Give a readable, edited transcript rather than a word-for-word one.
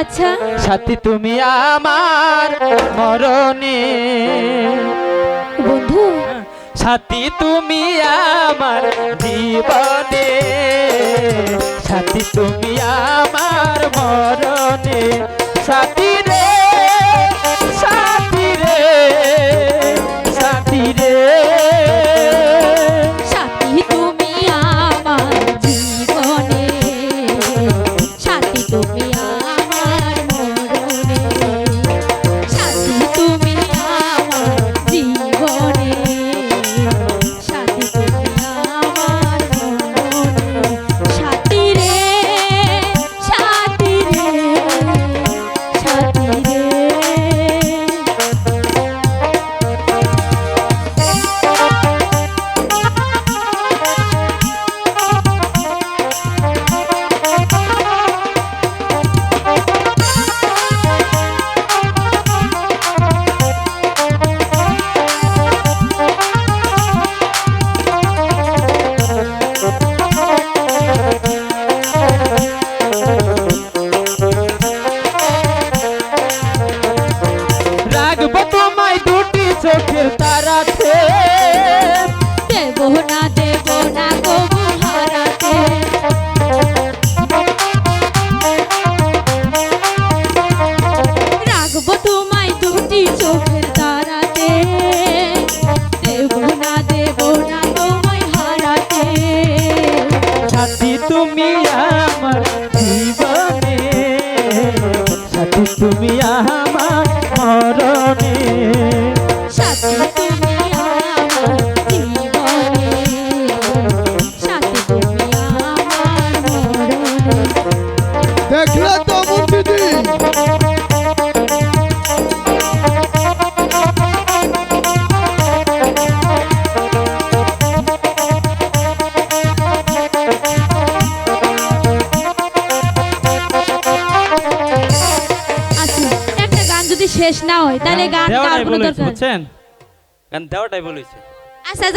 আচ্ছা সাথী তুমি আমার মরণে, বন্ধু সাথী তুমি আমার জীবনে, সাথী তুমি আমার মরণে, সাথী রে সাথী রে সাথী রে, সাথী তুমি আমার জীবনে, সাথী তুমি আমার মরণে, সাথী তুমি আমার জীবনে, সাথী তুমি আমার মরণে, সাথী রে সাথী রে সাথী রে। রাখবো তোমায় দুটি চোখের তারাতে, দেব না গো হারাতে, রাখবো তোমায় দুটি চোখের তারাতে, দেব না তোমায় হারাতে, সাথী তুমি আমার জীবনে, সাথী তুমি আমার মরণে, সাথী তুমি আমার জীবনে, সাথী তুমি আমার মরণে। দেখলে তো মুর্শিদি আচ্ছা একটা গান যদি শেষ না হয় তাহলে গান দেওয়াটাই গাওয়ার কোনো বলেছে, দরকার। বুঝছেন? গান দেওয়াটাই বলেছে। আচ্ছা